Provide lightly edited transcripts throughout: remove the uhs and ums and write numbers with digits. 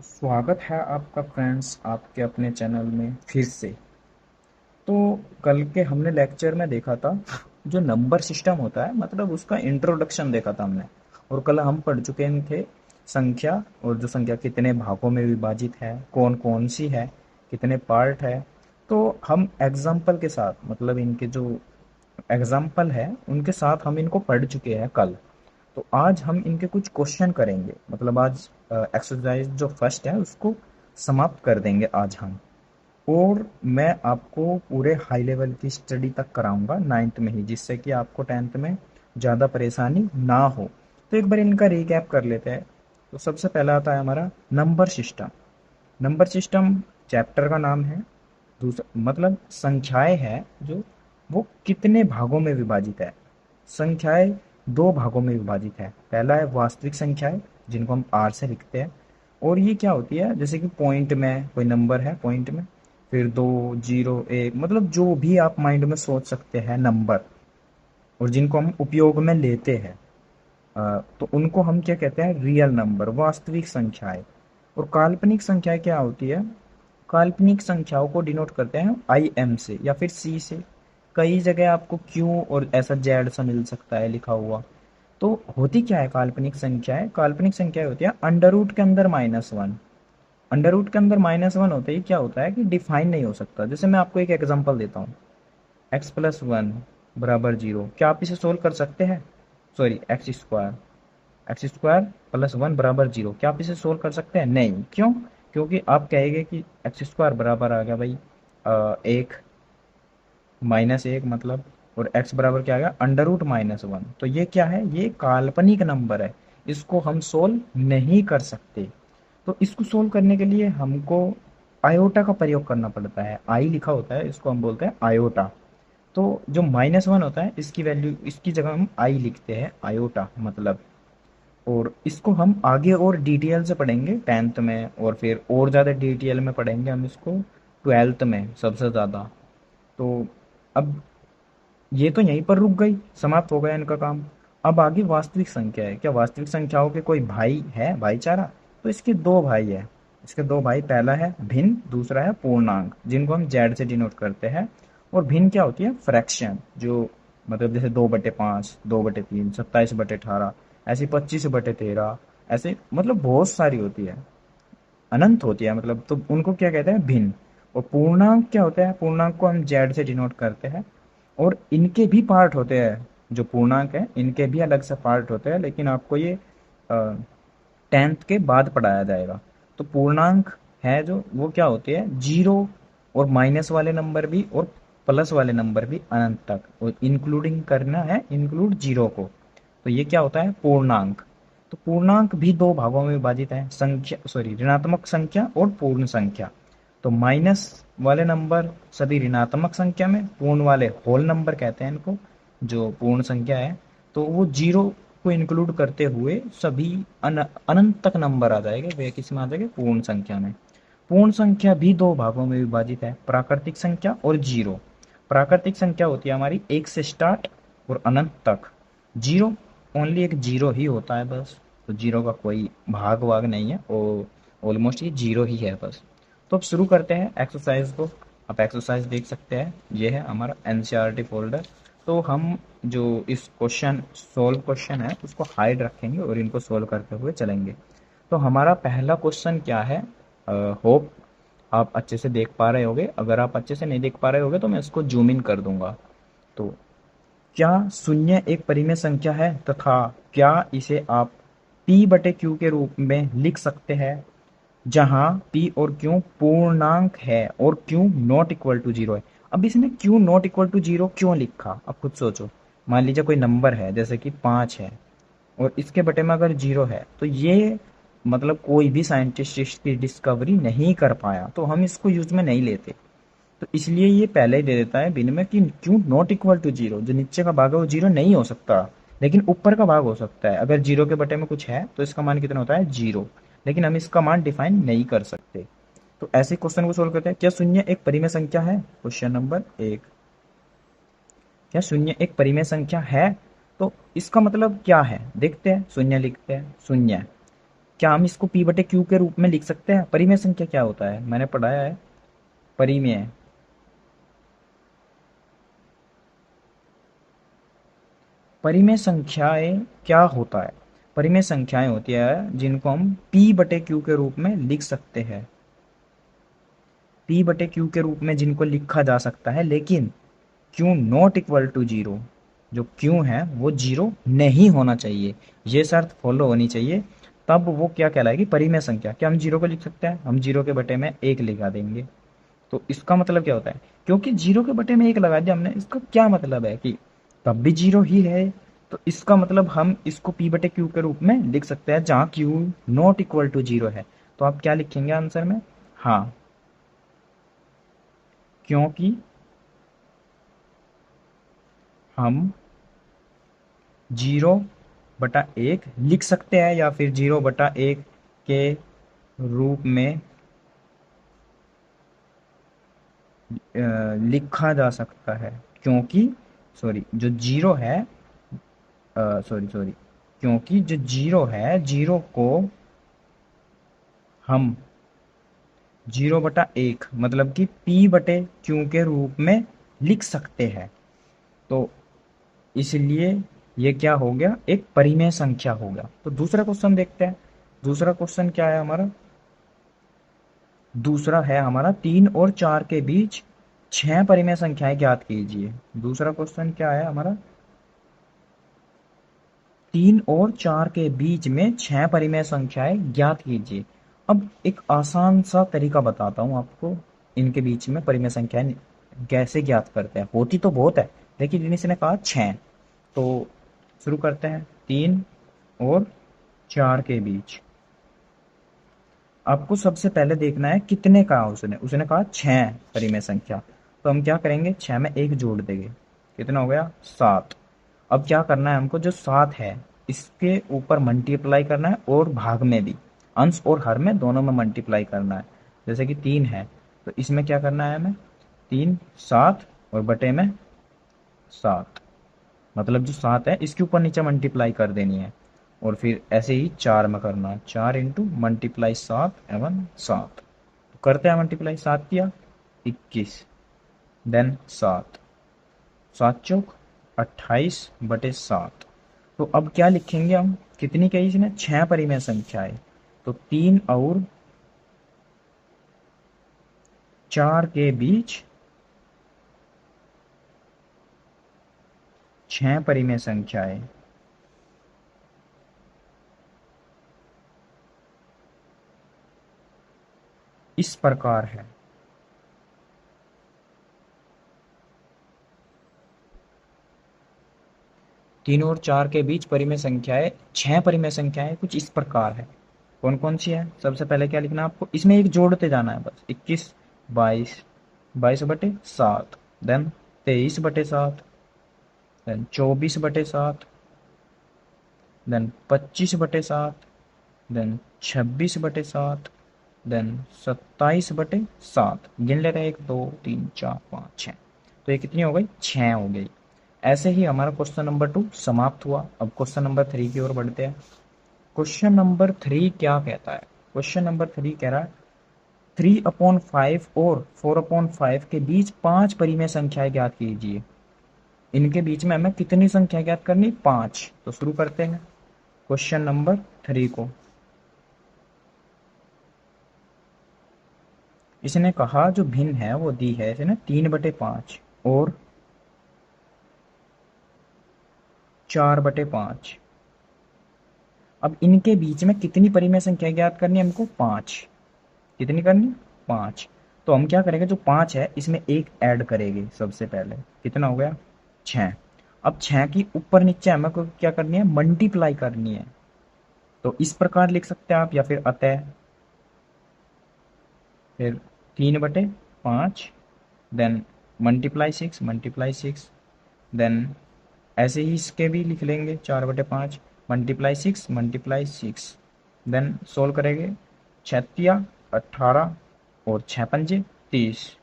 तो स्वागत है आपका फ्रेंड्स आपके अपने चैनल में फिर से। तो कल के हमने लेक्चर में देखा था जो नंबर सिस्टम होता है, मतलब उसका इंट्रोडक्शन देखा था हमने। और कल हम पढ़ चुके थे संख्या, और जो संख्या कितने भागों में विभाजित है, कौन कौन सी है, कितने पार्ट है। तो हम एग्जाम्पल के साथ, मतलब इनके जो एग्जाम्पल है उनके साथ हम इनको पढ़ चुके हैं कल। तो आज हम इनके कुछ क्वेश्चन करेंगे, मतलब आज एक्सरसाइज जो फर्स्ट है उसको समाप्त कर देंगे आज हम। और मैं आपको पूरे हाई लेवल की स्टडी तक कराऊंगा नाइन्थ में ही, जिससे कि आपको टेंथ में ज़्यादा परेशानी ना हो। तो एक बार इनका रिकैप कर लेते हैं। तो सबसे पहला आता है हमारा number system. Number system chapter का नाम है। दूसरा मतलब संख्याएं है जो, वो कितने भागों में विभाजित है। संख्याएं दो भागों में विभाजित है। पहला है वास्तविक संख्याएं, जिनको हम आर से लिखते हैं। और ये क्या होती है, जैसे कि पॉइंट में कोई नंबर है, पॉइंट में फिर दो, जीरो, एक, मतलब जो भी आप माइंड में सोच सकते हैं नंबर, और जिनको हम उपयोग में लेते हैं, तो उनको हम क्या कहते हैं, रियल नंबर, वास्तविक संख्याएं। और काल्पनिक संख्याएं क्या होती है, काल्पनिक संख्याओं को डिनोट करते हैं आई एम से या फिर सी से। कई जगह आपको क्यू और ऐसा जेड सा मिल सकता है लिखा हुआ। तो होती क्या है काल्पनिक संख्याएं, काल्पनिक संख्याएं होती है अंडर रूट के अंदर -1। अंडर रूट के अंदर -1 होते ही क्या होता है कि डिफाइन नहीं हो सकता। जैसे मैं आपको एक एग्जांपल देता हूँ, x+1 बराबर 0, क्या आप इसे सोल्व कर सकते हैं? सॉरी, x² + 1 बराबर 0, क्या आप इसे सोल्व कर सकते हैं? नहीं। क्यों? क्योंकि आप कहेंगे कि x² बराबर आ गया भाई एक, -1 मतलब, और x बराबर क्या आ गया, √-1। तो ये क्या है, ये काल्पनिक नंबर है, इसको हम सोल्व नहीं कर सकते। तो इसको सोल्व करने के लिए हमको आयोटा का प्रयोग करना पड़ता है। आई लिखा होता है, इसको हम बोलते हैं आयोटा। तो जो -1 होता है, इसकी वैल्यू, इसकी जगह हम आई लिखते हैं, आयोटा मतलब। और इसको हम आगे और डिटेल से पढ़ेंगे टेंथ में, और फिर और ज़्यादा डिटेल में पढ़ेंगे हम इसको ट्वेल्थ में सबसे ज़्यादा। तो अब ये तो यहीं पर रुक गई, समाप्त हो गया इनका काम। अब आगे वास्तविक संख्या है। क्या वास्तविक संख्याओं के कोई भाई है, भाईचारा? तो इसके दो भाई है। इसके दो भाई, पहला है भिन्न, दूसरा है पूर्णांक, जिनको हम जेड से डिनोट करते हैं। और भिन्न क्या होती है, फ्रैक्शन, जो मतलब जैसे 2/5, 2/3, 27/18, ऐसे 25/13, ऐसे मतलब बहुत सारी होती है, अनंत होती है मतलब। तो उनको क्या कहते हैं, भिन्न। और पूर्णांक क्या होता है, पूर्णांक को हम जेड से डिनोट करते हैं। और इनके भी पार्ट होते हैं, जो पूर्णांक है इनके भी अलग से पार्ट होते हैं, लेकिन आपको ये टेंथ के बाद पढ़ाया जाएगा। तो पूर्णांक है जो, वो क्या होते हैं, जीरो और माइनस वाले नंबर भी और प्लस वाले नंबर भी अनंत तक, और इंक्लूडिंग करना है, इंक्लूड जीरो को। तो ये क्या होता है, पूर्णांक। तो पूर्णांक भी दो भागों में विभाजित है, संख्या, सॉरी, ऋणात्मक संख्या और पूर्ण संख्या। तो माइनस वाले नंबर सभी ऋणात्मक संख्या में, पूर्ण वाले होल नंबर कहते हैं इनको, जो पूर्ण संख्या है। तो वो जीरो को इंक्लूड करते हुए सभी अनंत तक नंबर आ जाएंगे, वे किस में आ जाएंगे, पूर्ण संख्या में। पूर्ण संख्या भी दो भागों में विभाजित है, प्राकृतिक संख्या और जीरो। प्राकृतिक संख्या होती है हमारी एक से स्टार्ट और अनंत तक। जीरो, ओनली एक जीरो ही होता है बस। तो जीरो का कोई भाग वाग नहीं है, और ऑलमोस्ट ये जीरो ही है बस। तो अब शुरू करते हैं एक्सरसाइज को। आप एक्सरसाइज देख सकते हैं, ये है हमारा एनसीईआरटी फोल्डर। तो हम जो इस क्वेश्चन, सोल्व क्वेश्चन है, उसको हाइड रखेंगे और इनको सोल्व करते हुए चलेंगे। तो हमारा पहला क्वेश्चन क्या है, होप आप अच्छे से देख पा रहे होगे। अगर आप अच्छे से नहीं देख पा रहे होगे तो मैं इसको जूम इन कर दूंगा। तो क्या शून्य एक परिमेय संख्या है, तथा क्या इसे आप p/q के रूप में लिख सकते हैं, जहां p और q पूर्णांक है और q not equal to zero है? अब इसने q not equal to zero क्यों लिखा, अब खुद सोचो। मान लीजिए कोई नंबर है, जैसे कि 5 है, और इसके बटे में अगर जीरो है, तो ये मतलब कोई भी साइंटिस्ट इसकी डिस्कवरी नहीं कर पाया, तो हम इसको यूज में नहीं लेते। तो इसलिए ये पहले ही दे देता है बिन में कि क्यों नॉट इक्वल टू जीरो, जो नीचे का भाग है वो जीरो नहीं हो सकता, लेकिन ऊपर का भाग हो सकता है। अगर जीरो के बटे में कुछ है तो इसका मान कितना होता है, जीरो। लेकिन हम इसका मान डिफाइन नहीं कर सकते। तो ऐसे क्वेश्चन को सोल्व करते हैं। क्या शून्य एक परिमेय संख्या है? क्वेश्चन नंबर 1, क्या शून्य एक परिमेय संख्या है? तो इसका मतलब क्या है, देखते हैं। शून्य लिखते हैं, शून्य क्या हम इसको पी बटे क्यू के रूप में लिख सकते हैं? परिमेय संख्या क्या होता है, मैंने पढ़ाया है परिमेय। परिमेय संख्याएं क्या होता है? परिमेय संख्याएं होती है जिनको हम पी बटे क्यू के रूप में लिख सकते हैं। पी बटे क्यू के रूप में जिनको लिखा जा सकता है, लेकिन q not equal to zero, जो क्यू है वो जीरो नहीं होना चाहिए, ये शर्त फॉलो होनी चाहिए, तब वो क्या कहलाएगी? परिमेय संख्या। क्या हम जीरो को लिख सकते हैं? हम जीरो के बटे में एक लिखा देंगे। तो इसका मतलब क्या होता है? क्योंकि जीरो के बटे में एक लगा दिया हमने, इसका क्या मतलब है कि तब भी जीरो ही है। तो इसका मतलब हम इसको पी बटे क्यू के रूप में लिख सकते हैं जहाँ q not equal to zero है। तो आप क्या लिखेंगे आंसर में? हाँ, क्योंकि हम जीरो बटा एक लिख सकते हैं, या फिर जीरो बटा एक के रूप में लिखा जा सकता है। क्योंकि सॉरी जो जीरो है, सॉरी सॉरी क्योंकि जो जीरो है, जीरो को हम जीरो बटा एक मतलब कि पी बटे क्यू के रूप में लिख सकते हैं। तो इसलिए ये क्या हो गया? एक परिमेय संख्या हो गया। तो दूसरा क्वेश्चन देखते हैं। दूसरा क्वेश्चन क्या है हमारा? दूसरा है हमारा, तीन और चार के बीच छह परिमेय संख्याएं ज्ञात कीजिए। दूसरा क्वेश्चन क्या है हमारा? तीन और चार के बीच में छह परिमेय संख्याएं ज्ञात कीजिए। अब एक आसान सा तरीका बताता हूँ आपको, इनके बीच में परिमेय संख्याएं कैसे ज्ञात करते हैं। होती तो बहुत है, लेकिन इसने कहा छह। तो शुरू करते हैं। तीन और चार के बीच आपको सबसे पहले देखना है कितने कहा उसने। उसने कहा छह परिमेय संख्या। तो हम क्या करेंगे? छह में एक जोड़ देंगे, कितना हो गया? सात। अब क्या करना है हमको? जो सात है इसके ऊपर मल्टीप्लाई करना है, और भाग में भी, अंश और हर में दोनों में मल्टीप्लाई करना है। जैसे कि तीन है तो इसमें क्या करना है हमें? तीन सात और बटे में सात, मतलब जो सात है इसके ऊपर नीचे मल्टीप्लाई कर देनी है। और फिर ऐसे ही चार में करना है, चार इंटू मल्टीप्लाई सात एवं सात। तो करते हैं मल्टीप्लाई, सात किया 21, देन सात, सात चौक 28 बटे सात। तो अब क्या लिखेंगे हम? कितनी कही इसने? छह परिमेय संख्याएं। तो तीन और चार के बीच छह परिमेय संख्याएं इस प्रकार है। तीन और चार के बीच परिमेय संख्याएं, छह परिमेय संख्याएं कुछ इस प्रकार है। कौन कौन सी है? सबसे पहले क्या लिखना है आपको? इसमें एक जोड़ते जाना है बस। 21, 22, 22 बटे 7, देन 23 बटे 7, देन 24 बटे 7, देन 25 बटे 7, देन 26 बटे 7, देन 27 बटे 7। गिन लेते हैं, 1 2 3 4 5 6। तो ये कितनी हो गई? छः हो गई। ऐसे ही हमारा क्वेश्चन नंबर 2 समाप्त हुआ। अब क्वेश्चन नंबर 3 की ओर बढ़ते हैं। क्वेश्चन नंबर 3 क्या कहता है? क्वेश्चन नंबर 3 कह रहा है 3/5 और 4/5 के बीच पांच परिमेय संख्याएं ज्ञात कीजिए। इनके बीच में हमें कितनी संख्या ज्ञात करनी? पांच। तो शुरू करते हैं क्वेश्चन नंबर 3 को। इसने कहा जो भिन्न है वो दी है इसने 3/5 और 4/5। अब इनके बीच में कितनी परिमेय संख्या ज्ञात करनी है हमको? पांच। कितनी करनी? पांच। तो हम क्या करेंगे? जो पांच है इसमें एक ऐड करेंगे सबसे पहले। कितना हो गया? छः। अब छः की ऊपर नीचे हमें को क्या करनी है? मल्टीप्लाई करनी है। तो इस प्रकार लिख सकते हैं आप, या फिर अतः, फिर 3/5, देन मल्टीप्लाई 6 देन ऐसे ही इसके भी लिख लेंगे 4/5 मल्टीप्लाई 6 देन सोल्व करेंगे। 6 × 18 और 6 × 5 = 30,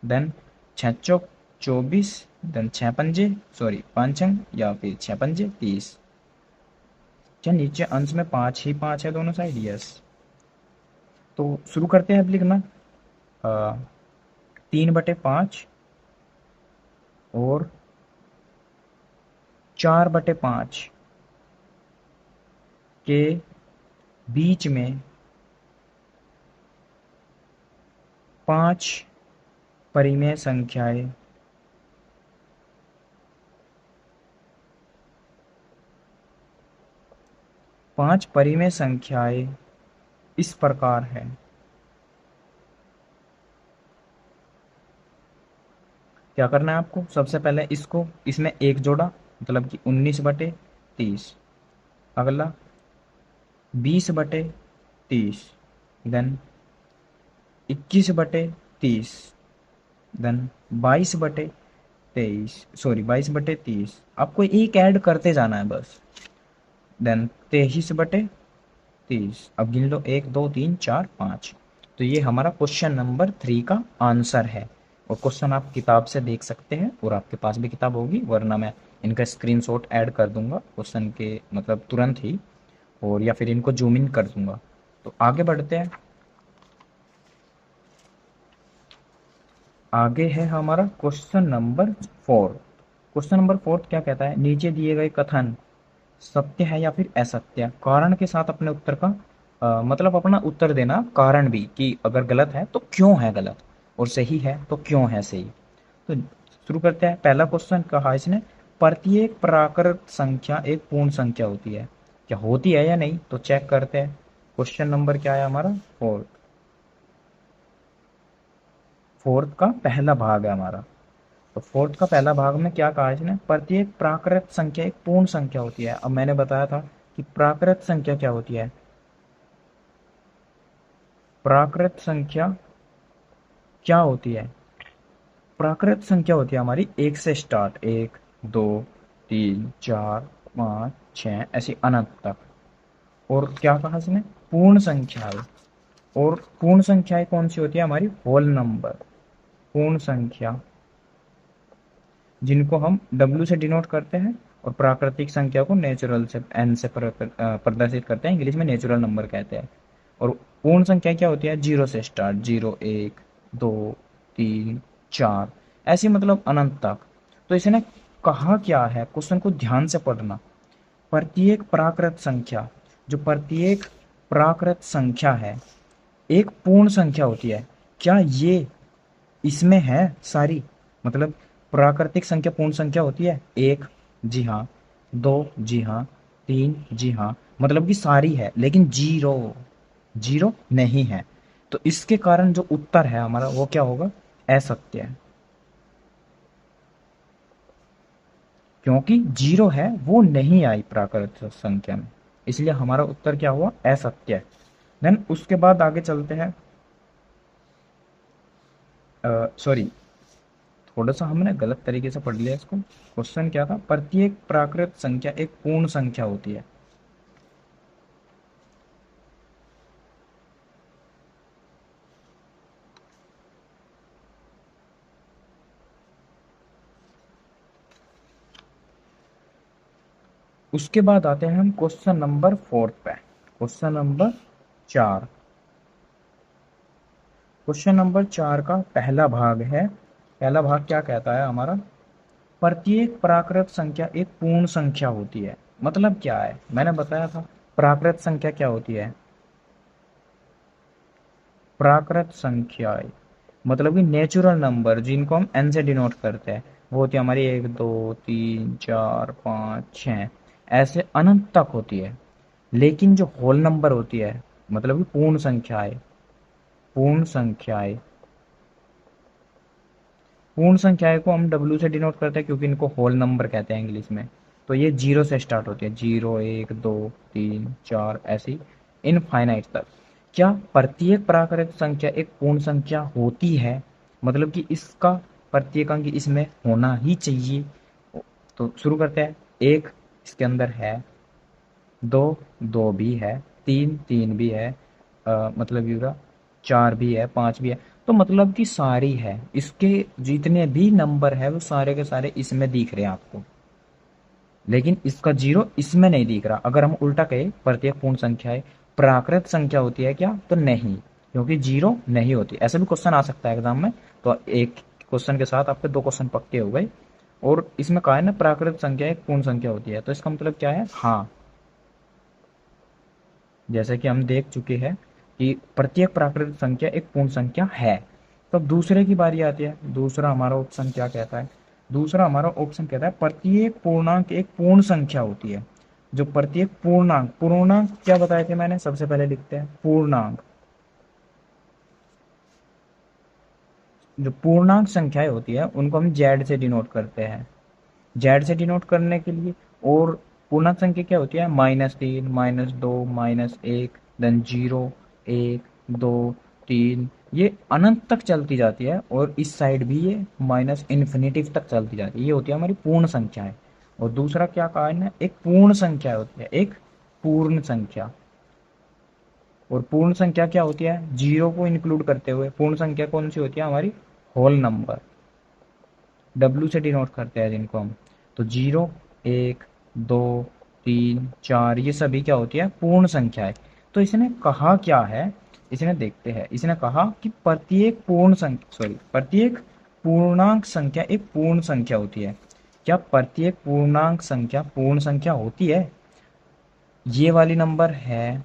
देन 6 चौक 24, देन 6 पंजे सॉरी 5 अंक, या फिर 6 पंजे 30। क्या नीचे अंश में 5 ही 5 है दोनों साइड? यस। तो शुरू करते हैं अब लिखना। 3/5 और 4/5 के बीच में 5 परिमेय संख्याएं 5 परिमेय संख्याएं इस प्रकार है। क्या करना है आपको? सबसे पहले इसको इसमें एक जोड़ा, मतलब कि 19/30। अगला 20/30, देन 21/30, देन 22/30। आपको एक ऐड करते जाना है बस। देन 23/30। अब गिन लो, 1 2 3 4 5। तो ये हमारा क्वेश्चन नंबर 3 का आंसर है। और क्वेश्चन आप किताब से देख सकते हैं, और आपके पास भी किताब होगी, वरना मैं इनका स्क्रीनशॉट ऐड कर दूंगा क्वेश्चन के मतलब तुरंत ही, और या फिर इनको जूम इन कर दूंगा। तो आगे बढ़ते हैं। आगे है हमारा क्वेश्चन नंबर 4। क्वेश्चन नंबर 4 क्या कहता है? नीचे दिए गए कथन सत्य है या फिर असत्य? कारण के साथ अपने उत्तर का मतलब अपना उत्तर देना, कारण भी, कि अगर गलत है तो क्यों है गलत, और सही है तो क्यों है सही। तो शुरू करते हैं। पहला क्वेश्चन कहा इसने, प्रत्येक प्राकृत संख्या एक पूर्ण संख्या होती है। क्या होती है या नहीं? तो चेक करते हैं। क्वेश्चन नंबर क्या है हमारा? फोर्थ। फोर्थ का पहला भाग है हमारा। तो फोर्थ का पहला भाग में क्या कहा इसने? प्रत्येक प्राकृत संख्या एक पूर्ण संख्या होती है। अब मैंने बताया था कि प्राकृत संख्या क्या होती है। प्राकृत संख्या क्या होती है? प्राकृत संख्या होती है हमारी एक से स्टार्ट, 1 2 3 4 5 6 ऐसी अनंत तक। और क्या कहा इसने? पूर्ण संख्याएं। और पूर्ण संख्याएं कौन सी होती है? हमारी होल नंबर, पूर्ण संख्या, जिनको हम W से डिनोट करते हैं, और प्राकृतिक संख्या को नेचुरल से N से प्रदर्शित करते हैं, इंग्लिश में नेचुरल नंबर कहते हैं। और पूर्ण संख्या क्या होती है? 0 से स्टार्ट, 0 1 2 3 4 ऐसी, मतलब अनंत तक। तो इसने कहा क्या है? क्वेश्चन को ध्यान से पढ़ना। प्रत्येक प्राकृत संख्या, जो प्रत्येक प्राकृत संख्या है एक पूर्ण संख्या होती है। क्या ये इसमें है सारी? मतलब प्राकृतिक संख्या पूर्ण संख्या होती है। 1, जी हाँ। 2, जी हाँ। 3, जी हाँ। मतलब कि सारी है, लेकिन जीरो, जीरो नहीं है। तो इसके कारण जो उत्तर है हमारा वो क्या होगा? असत्य है। क्योंकि जीरो है, वो नहीं आई प्राकृतिक संख्या में, इसलिए हमारा उत्तर क्या हुआ? असत्य। देन उसके बाद आगे चलते हैं। सॉरी, थोड़ा सा हमने गलत तरीके से पढ़ लिया इसको। क्वेश्चन क्या था? प्रत्येक प्राकृत संख्या एक पूर्ण संख्या होती है। उसके बाद आते हैं हम क्वेश्चन नंबर 4 पे। Question number 4। क्वेश्चन नंबर 4 का पहला भाग है। पहला भाग क्या कहता है हमारा? प्रत्येक प्राकृत संख्या एक पूर्ण संख्या होती है। मतलब क्या है? मैंने बताया था प्राकृत संख्या क्या होती है। प्राकृत संख्याएं मतलब कि नेचुरल नंबर, जिनको हम एन से डिनोट करते हैं, वो होती है हमारी 1 2 3 4 5 6 ऐसे अनंत तक होती है। लेकिन जो होल नंबर होती है, मतलब कि पूर्ण संख्याएं, पूर्ण संख्याएं, पूर्ण संख्याएं को हम W से डिनोट करते हैं, क्योंकि इनको होल नंबर कहते हैं इंग्लिश में। तो ये 0 से स्टार्ट होती है, 0 1 2 3 4 ऐसी इनफाइनाइट तक। क्या प्रत्येक प्राकृत संख्या एक पूर्ण संख्या होती है? मतलब कि इसका प्रत्येक अंक इसमें होना ही चाहिए। तो शुरू करते हैं। एक इसके अंदर है, दो, दो भी है, तीन, तीन भी है, मतलब यूरा, चार भी है, पांच भी है। तो मतलब कि सारी है, इसके जितने भी नंबर है वो सारे के सारे इसमें दिख रहे हैं आपको। लेकिन इसका जीरो इसमें नहीं दिख रहा। अगर हम उल्टा कहें प्रत्येक पूर्ण संख्या है प्राकृत संख्या होती है क्या, तो नहीं, क्योंकि जीरो नहीं होती। ऐसा भी क्वेश्चन आ सकता है एग्जाम में, तो एक क्वेश्चन के साथ आपके दो क्वेश्चन पक्के हो गए। और इसमें कहा है ना प्राकृत संख्या एक पूर्ण संख्या होती है, तो इसका मतलब क्या है, हाँ। जैसे कि हम देख चुके हैं कि प्रत्येक प्राकृतिक संख्या एक पूर्ण संख्या है। तो अब दूसरे की बारी आती है। दूसरा हमारा ऑप्शन क्या कहता है, दूसरा हमारा ऑप्शन कहता है प्रत्येक पूर्णांक एक पूर्ण संख्या होती है। जो प्रत्येक पूर्णांक, पूर्णांक क्या बताए थे मैंने, सबसे पहले लिखते हैं पूर्णांक। जो पूर्णांक संख्याएं होती है उनको हम जेड से डिनोट करते हैं, जेड से डिनोट करने के लिए। और पूर्णांक संख्या क्या होती है, -3, -2, -1, देन 0, 1, 2, 3, ये अनंत तक चलती जाती है। और इस साइड भी ये माइनस इन्फिनिटिव तक चलती जाती है। ये होती है हमारी पूर्ण संख्याएं। और दूसरा क्या कहा है, एक पूर्ण संख्या होती है, एक पूर्ण संख्या। और पूर्ण संख्या क्या होती है, जीरो को इंक्लूड करते हुए पूर्ण संख्या कौन सी होती है हमारी, होल नंबर। डब्ल्यू से डिनोट करते हैं जिनको हम। तो 0, 1, 2, 3, 4 ये सभी क्या होती है, पूर्ण संख्या है। तो इसने कहा क्या है, इसने देखते हैं, इसने कहा कि प्रत्येक पूर्ण संख्या, सॉरी, प्रत्येक पूर्णांक संख्या एक पूर्ण संख्या होती है। क्या प्रत्येक पूर्णांक संख्या पूर्ण संख्या होती है, ये वाली नंबर है।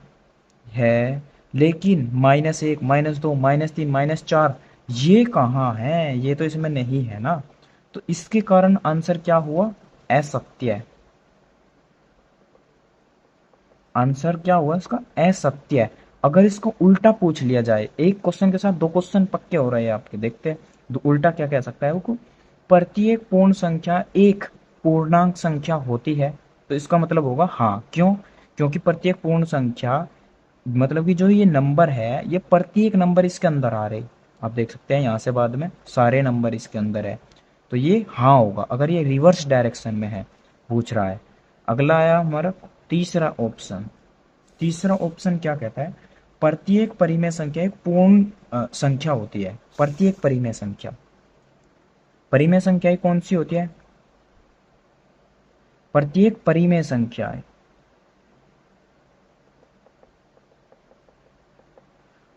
लेकिन -1, -2, -3, -4 ये कहाँ है, ये तो इसमें नहीं है ना। तो इसके कारण आंसर क्या हुआ, असत्य। आंसर क्या हुआ इसका, असत्य। अगर इसको उल्टा पूछ लिया जाए, एक क्वेश्चन के साथ दो क्वेश्चन पक्के हो रहे हैं आपके, देखते हैं तो उल्टा क्या कह सकता है वो, प्रत्येक पूर्ण संख्या एक पूर्णांक संख्या होती है। तो इसका मतलब होगा हाँ, क्यों, क्योंकि प्रत्येक पूर्ण संख्या मतलब कि जो ये नंबर है, ये प्रत्येक नंबर इसके अंदर आ रहे, आप देख सकते हैं यहाँ से बाद में सारे नंबर इसके अंदर है। तो ये हाँ होगा अगर ये रिवर्स डायरेक्शन में है, पूछ रहा है। अगला आया हमारा तीसरा ऑप्शन। तीसरा ऑप्शन क्या कहता है, प्रत्येक परिमेय संख्या एक पूर्ण संख्या होती है। प्रत्येक परिमेय संख्या, परिमेय संख्याएं कौन सी होती है, प्रत्येक परिमेय संख्याएं,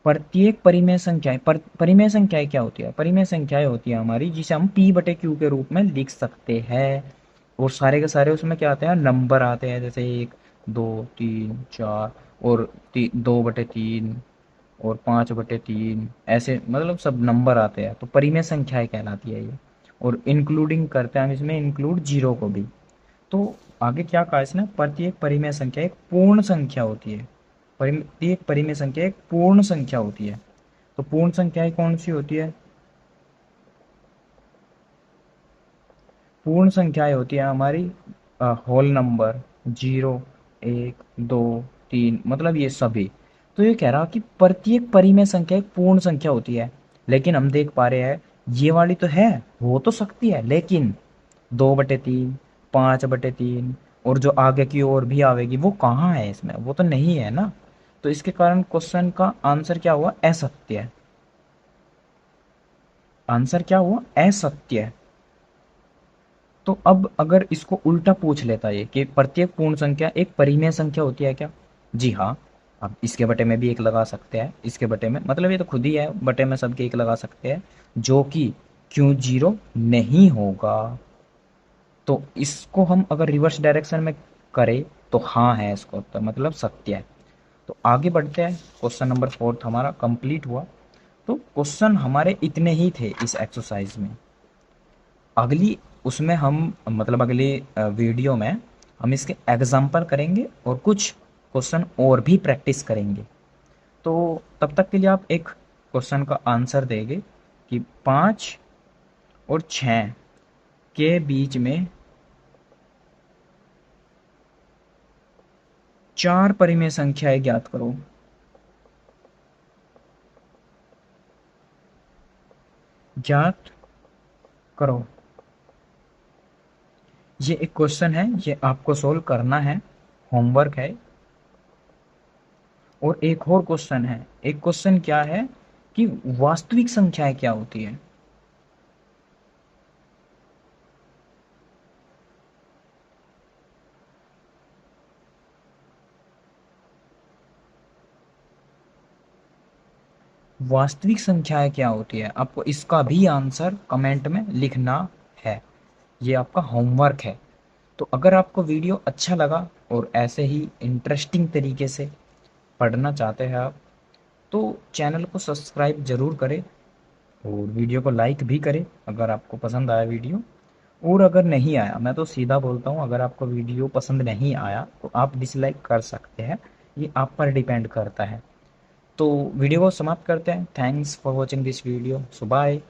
प्रत्येक परिमेय संख्याएं परिमेय संख्याएं क्या होती है, परिमेय संख्याएं होती है हमारी जिसे हम p/q के रूप में लिख सकते हैं। और सारे के सारे उसमें क्या आते हैं, नंबर आते हैं, जैसे 1, 2, 3, 4 और 2/3 और 5/3, ऐसे मतलब सब नंबर आते हैं। तो परिमेय संख्याएं कहलाती है ये। और इंक्लूडिंग करते हैं हम इसमें, इंक्लूड जीरो को भी। तो आगे क्या कहा इसने, प्रत्येक परिमेय संख्या एक पूर्ण संख्या होती है। प्रत्येक परिमेय संख्या एक पूर्ण संख्या होती है। तो पूर्ण संख्याएं कौन सी होती है, पूर्ण संख्याएं होती है हमारी होल नंबर, 0, 1, 2, 3, मतलब ये सभी। तो ये कह रहा कि प्रत्येक परिमेय संख्या एक पूर्ण संख्या होती है। लेकिन हम देख पा रहे हैं ये वाली तो है, हो तो सकती है, लेकिन 2/3, 5/3 और जो आगे की ओर भी आवेगी वो कहाँ है इसमें, वो तो नहीं है ना। तो इसके कारण क्वेश्चन का आंसर क्या हुआ, असत्य। आंसर क्या हुआ, असत्य। तो अब अगर इसको उल्टा पूछ लेता है कि प्रत्येक पूर्ण संख्या एक परिमेय संख्या होती है क्या, जी हाँ। अब इसके बटे में भी एक लगा सकते हैं, इसके बटे में, मतलब ये तो खुद ही है, बटे में सबके एक लगा सकते हैं, जो कि क्यों जीरो नहीं होगा। तो इसको हम अगर रिवर्स डायरेक्शन में करें तो हाँ है इसका उत्तर, मतलब सत्य है। तो आगे बढ़ते हैं, क्वेश्चन नंबर 4 हमारा कंप्लीट हुआ। तो क्वेश्चन हमारे इतने ही थे इस एक्सरसाइज में। अगली उसमें हम मतलब अगले वीडियो में हम इसके एग्जाम्पल करेंगे और कुछ क्वेश्चन और भी प्रैक्टिस करेंगे। तो तब तक के लिए आप एक क्वेश्चन का आंसर देंगे कि 5 और 6 के बीच में 4 परिमेय संख्याएं ज्ञात करो। ज्ञात करो। ये एक क्वेश्चन है, ये आपको सोल्व करना है, होमवर्क है। और एक और क्वेश्चन है, एक क्वेश्चन क्या है कि वास्तविक संख्याएं क्या होती है। वास्तविक संख्याएं क्या होती है, आपको इसका भी आंसर कमेंट में लिखना है। ये आपका होमवर्क है। तो अगर आपको वीडियो अच्छा लगा और ऐसे ही इंटरेस्टिंग तरीके से पढ़ना चाहते हैं आप, तो चैनल को सब्सक्राइब ज़रूर करें और वीडियो को लाइक भी करें अगर आपको पसंद आया वीडियो। और अगर नहीं आया, मैं तो सीधा बोलता हूँ, अगर आपको वीडियो पसंद नहीं आया तो आप डिसलाइक कर सकते हैं, ये आप पर डिपेंड करता है। तो वीडियो को समाप्त करते हैं। Thanks for watching this video. So bye.